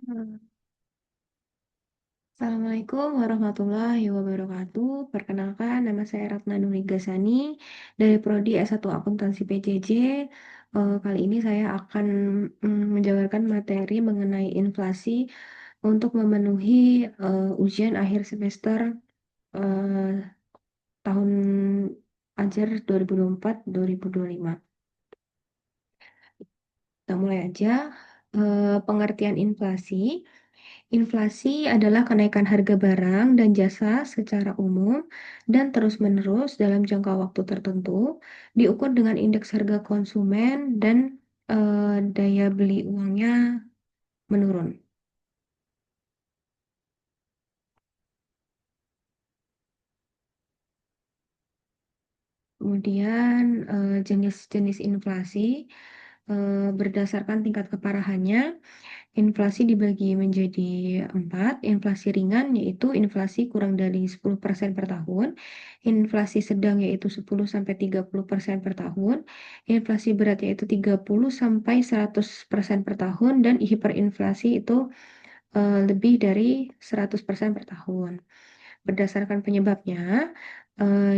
Hmm. Assalamualaikum warahmatullahi wabarakatuh. Perkenalkan, nama saya Ratna Nuri Gasani dari Prodi S1 Akuntansi PJJ. Kali ini saya akan menjabarkan materi mengenai inflasi untuk memenuhi ujian akhir semester eh, tahun ajar 2024-2025. Kita mulai aja. Pengertian inflasi. Inflasi adalah kenaikan harga barang dan jasa secara umum dan terus-menerus dalam jangka waktu tertentu, diukur dengan indeks harga konsumen dan daya beli uangnya menurun. Kemudian jenis-jenis inflasi berdasarkan tingkat keparahannya. Inflasi dibagi menjadi empat. Inflasi ringan yaitu inflasi kurang dari 10% per tahun. Inflasi sedang yaitu 10-30% per tahun. Inflasi berat yaitu 30-100% per tahun. Dan hiperinflasi itu lebih dari 100% per tahun. Berdasarkan penyebabnya,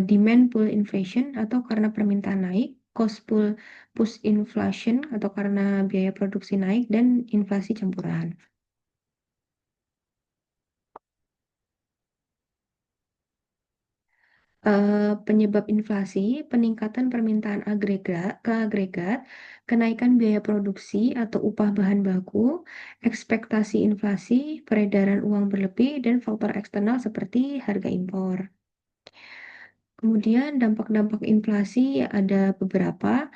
demand pull inflation atau karena permintaan naik, cost pull push inflation atau karena biaya produksi naik, dan inflasi campuran. Penyebab inflasi, peningkatan permintaan agregat ke agregat, kenaikan biaya produksi atau upah bahan baku, ekspektasi inflasi, peredaran uang berlebih, dan faktor eksternal seperti harga impor. Kemudian dampak-dampak inflasi ada beberapa.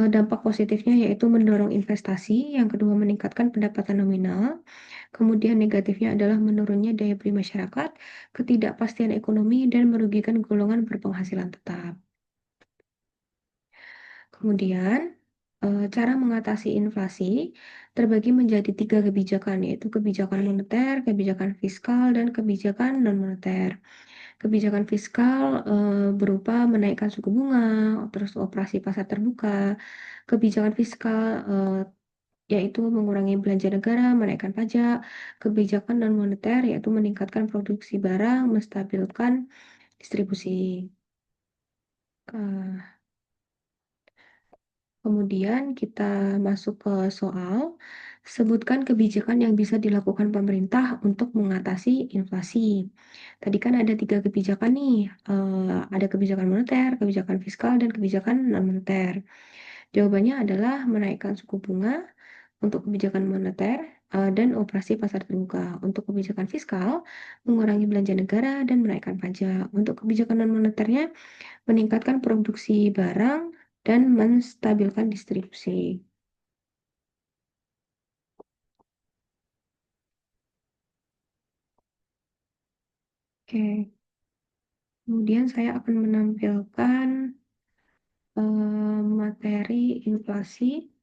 Dampak positifnya yaitu mendorong investasi, yang kedua meningkatkan pendapatan nominal, kemudian negatifnya adalah menurunnya daya beli masyarakat, ketidakpastian ekonomi, dan merugikan golongan berpenghasilan tetap. Kemudian, cara mengatasi inflasi terbagi menjadi tiga kebijakan, yaitu kebijakan moneter, kebijakan fiskal, dan kebijakan non-moneter. Kebijakan fiskal berupa menaikkan suku bunga, terus operasi pasar terbuka. Kebijakan fiskal yaitu mengurangi belanja negara, menaikkan pajak. Kebijakan non-moneter yaitu meningkatkan produksi barang, menstabilkan distribusi. Eh, Kemudian kita masuk ke soal, sebutkan kebijakan yang bisa dilakukan pemerintah untuk mengatasi inflasi. Tadi kan ada tiga kebijakan nih, ada kebijakan moneter, kebijakan fiskal, dan kebijakan non-moneter. Jawabannya adalah menaikkan suku bunga untuk kebijakan moneter dan operasi pasar terbuka. Untuk kebijakan fiskal, mengurangi belanja negara dan menaikkan pajak. Untuk kebijakan non-moneternya, meningkatkan produksi barang dan menstabilkan distribusi. Oke, kemudian saya akan menampilkan materi inflasi.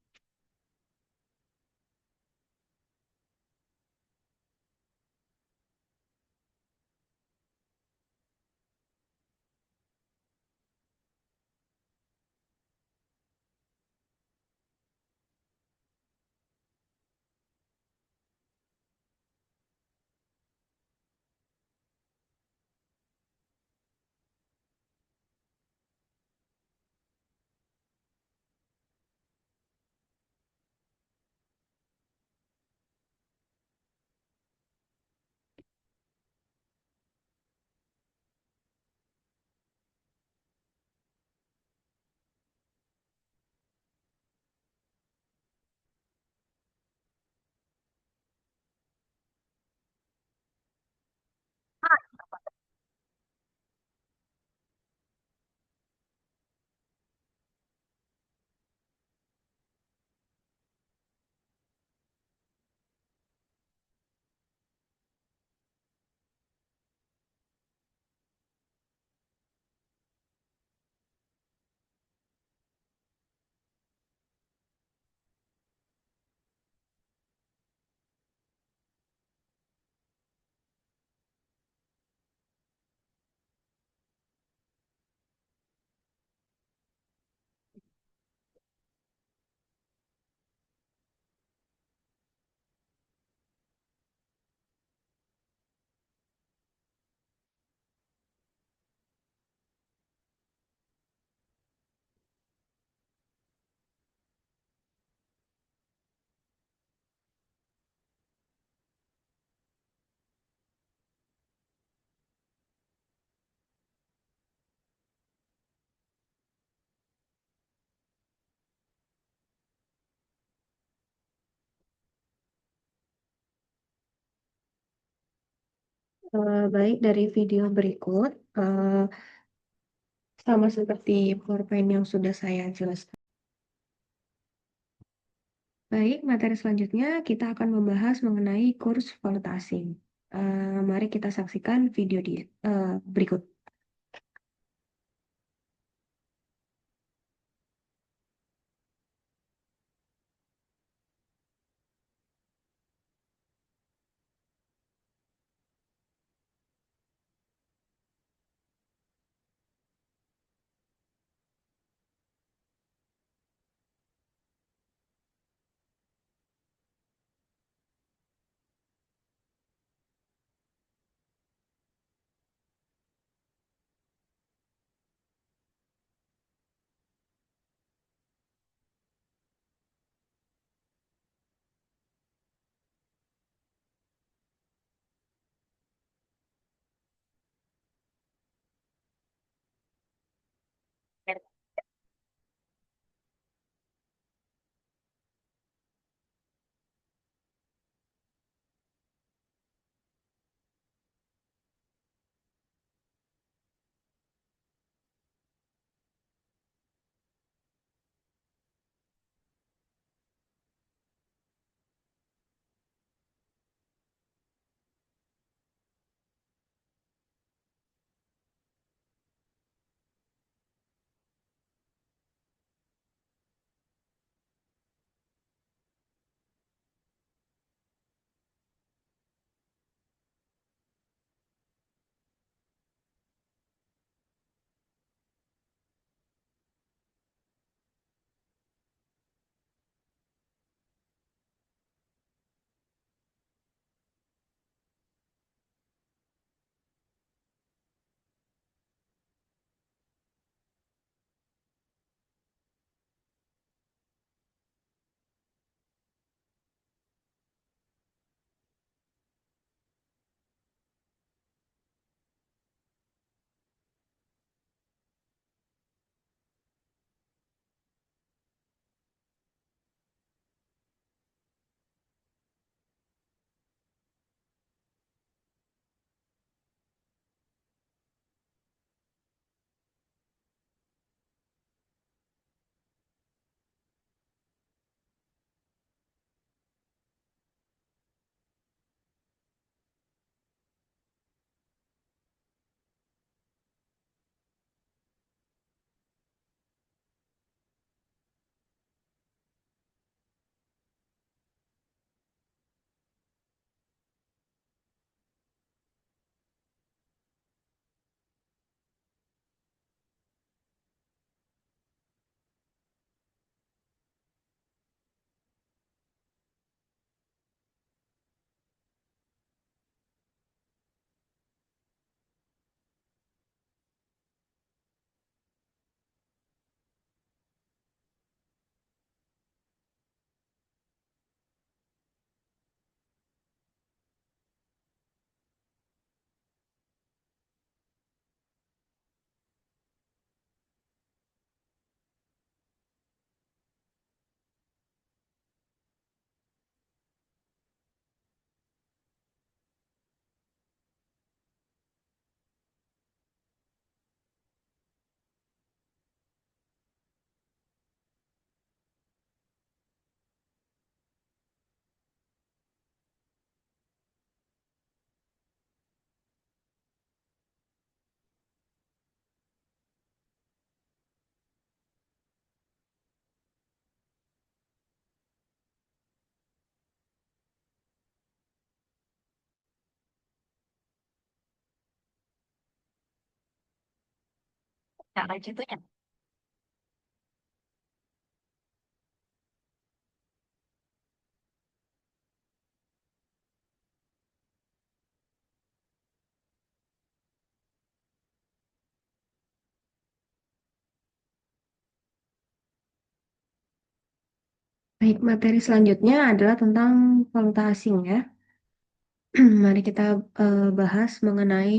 Baik dari video berikut, sama seperti PowerPoint yang sudah saya jelaskan. Baik, materi selanjutnya kita akan membahas mengenai kurs valuta asing. Mari kita saksikan video berikut. Nah, lanjutnya. Baik, materi selanjutnya adalah tentang valuta asing ya. Mari kita bahas mengenai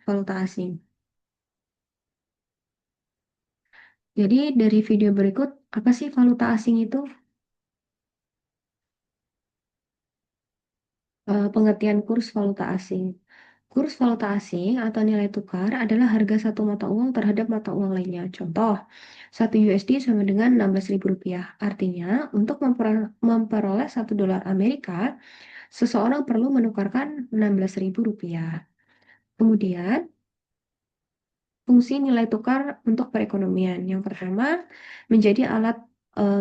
valuta asing. Jadi dari video berikut, apa sih valuta asing itu? Pengertian kurs valuta asing. Kurs valuta asing atau nilai tukar adalah harga satu mata uang terhadap mata uang lainnya. Contoh, 1 USD sama dengan Rp16.000. Artinya, untuk memperoleh 1 dolar Amerika, seseorang perlu menukarkan Rp16.000. Kemudian, fungsi nilai tukar untuk perekonomian. Yang pertama, menjadi alat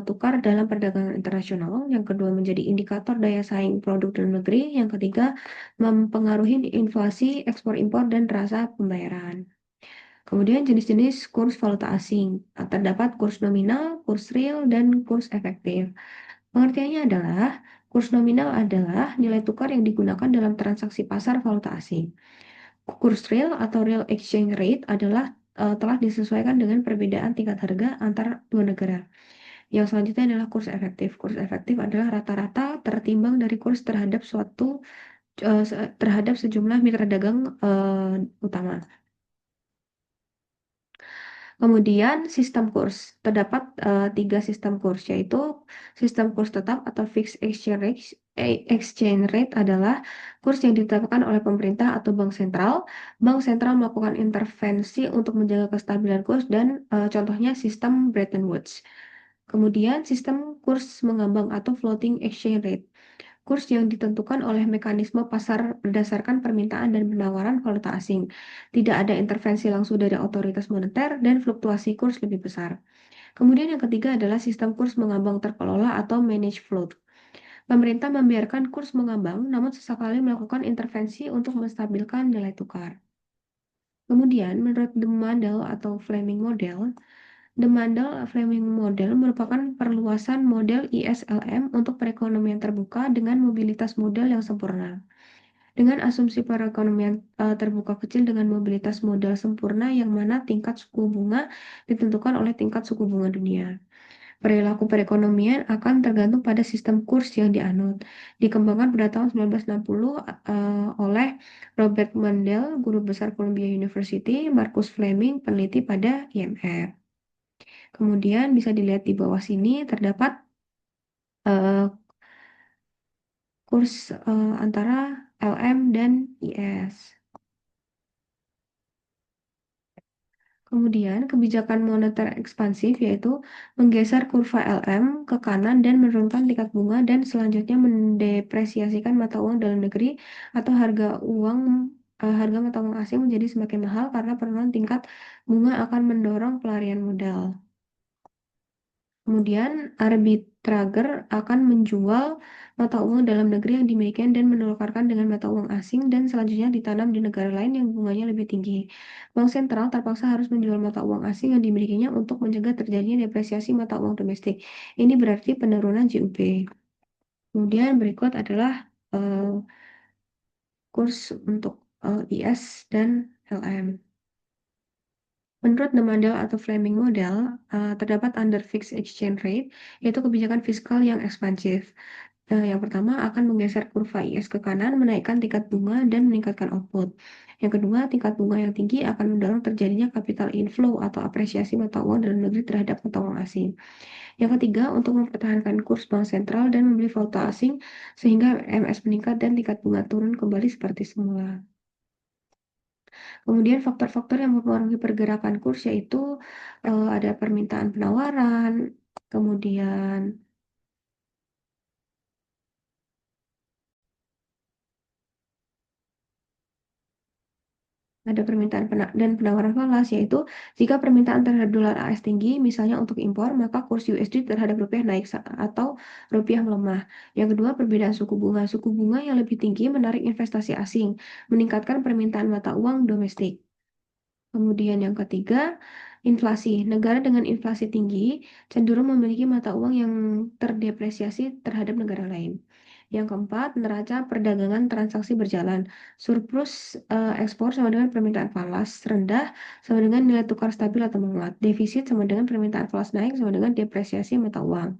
tukar dalam perdagangan internasional. Yang kedua, menjadi indikator daya saing produk dalam negeri. Yang ketiga, mempengaruhi inflasi, ekspor impor, dan rasa pembayaran. Kemudian jenis-jenis kurs valuta asing. Terdapat kurs nominal, kurs real, dan kurs efektif. Pengertiannya adalah, kurs nominal adalah nilai tukar yang digunakan dalam transaksi pasar valuta asing. Kurs real atau real exchange rate adalah telah disesuaikan dengan perbedaan tingkat harga antar dua negara. Yang selanjutnya adalah kurs efektif. Kurs efektif adalah rata-rata tertimbang dari kurs terhadap terhadap sejumlah mitra dagang utama. Kemudian sistem kurs. Terdapat 3 sistem kurs, yaitu sistem kurs tetap atau fixed exchange rate. Exchange rate adalah kurs yang ditetapkan oleh pemerintah atau bank sentral. Bank sentral melakukan intervensi untuk menjaga kestabilan kurs dan contohnya sistem Bretton Woods. Kemudian sistem kurs mengambang atau floating exchange rate. Kurs yang ditentukan oleh mekanisme pasar berdasarkan permintaan dan penawaran valuta asing. Tidak ada intervensi langsung dari otoritas moneter dan fluktuasi kurs lebih besar. Kemudian yang ketiga adalah sistem kurs mengambang terkelola atau managed float. Pemerintah membiarkan kurs mengambang, namun sesekali melakukan intervensi untuk menstabilkan nilai tukar. Kemudian, menurut The Mandel atau Fleming Model, The Mandel-Fleming Model merupakan perluasan model ISLM untuk perekonomian terbuka dengan mobilitas modal yang sempurna. Dengan asumsi perekonomian terbuka kecil dengan mobilitas modal sempurna yang mana tingkat suku bunga ditentukan oleh tingkat suku bunga dunia. Perilaku perekonomian akan tergantung pada sistem kurs yang dianut. Dikembangkan pada tahun 1960 oleh Robert Mundell, guru besar Columbia University, Marcus Fleming, peneliti pada IMF. Kemudian bisa dilihat di bawah sini terdapat uh, kurs antara LM dan IS. Kemudian kebijakan moneter ekspansif yaitu menggeser kurva LM ke kanan dan menurunkan tingkat bunga dan selanjutnya mendepresiasikan mata uang dalam negeri atau harga mata uang asing menjadi semakin mahal karena penurunan tingkat bunga akan mendorong pelarian modal. Kemudian arbitrager akan menjual mata uang dalam negeri yang dimiliki dan menukarkan dengan mata uang asing dan selanjutnya ditanam di negara lain yang bunganya lebih tinggi. Bank sentral terpaksa harus menjual mata uang asing yang dimilikinya untuk mencegah terjadinya depresiasi mata uang domestik. Ini berarti penurunan JUP. Kemudian berikut adalah kurs untuk IS dan LM. Menurut The Mandel atau Fleming Model, terdapat under fixed exchange rate, yaitu kebijakan fiskal yang ekspansif. Yang pertama akan menggeser kurva IS ke kanan, menaikkan tingkat bunga dan meningkatkan output. Yang kedua, tingkat bunga yang tinggi akan mendorong terjadinya capital inflow atau apresiasi mata uang dalam negeri terhadap mata uang asing. Yang ketiga, untuk mempertahankan kurs bank sentral dan membeli valuta asing sehingga MS meningkat dan tingkat bunga turun kembali seperti semula. Kemudian faktor-faktor yang mempengaruhi pergerakan kurs yaitu ada permintaan penawaran, kemudian ada permintaan dan penawaran falas, yaitu jika permintaan terhadap dolar AS tinggi, misalnya untuk impor, maka kurs USD terhadap rupiah naik atau rupiah melemah. Yang kedua, perbedaan suku bunga. Suku bunga yang lebih tinggi menarik investasi asing, meningkatkan permintaan mata uang domestik. Kemudian yang ketiga, inflasi. Negara dengan inflasi tinggi cenderung memiliki mata uang yang terdepresiasi terhadap negara lain. Yang keempat, neraca perdagangan transaksi berjalan. Surplus ekspor sama dengan permintaan falas rendah sama dengan nilai tukar stabil atau menguat. Defisit sama dengan permintaan falas naik sama dengan depresiasi mata uang.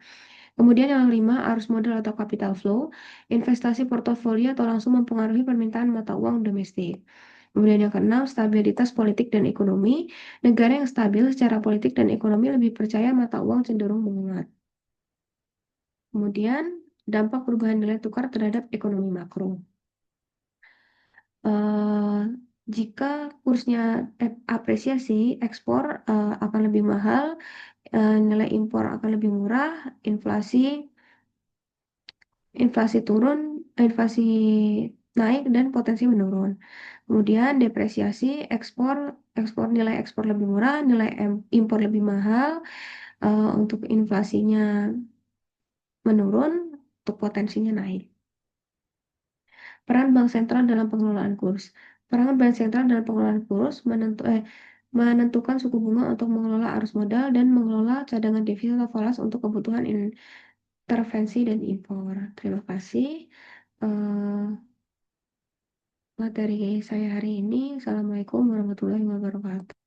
Kemudian yang kelima, arus modal atau capital flow. Investasi portofolio atau langsung mempengaruhi permintaan mata uang domestik. Kemudian yang keenam, stabilitas politik dan ekonomi. Negara yang stabil secara politik dan ekonomi lebih percaya mata uang cenderung menguat. Kemudian, dampak perubahan nilai tukar terhadap ekonomi makro. Eee, jika kursnya apresiasi, ekspor, akan lebih mahal, nilai impor akan lebih murah, inflasi turun, inflasi naik dan potensi menurun. Kemudian depresiasi, nilai ekspor lebih murah, nilai impor lebih mahal, untuk inflasinya menurun, untuk potensinya naik. Peran bank sentral dalam pengelolaan kurs. Peran bank sentral dalam pengelolaan kurs menentukan suku bunga untuk mengelola arus modal dan mengelola cadangan devisa atau falas untuk kebutuhan intervensi dan impor. Terima kasih. Eh, Materi saya hari ini. Assalamualaikum warahmatullahi wabarakatuh.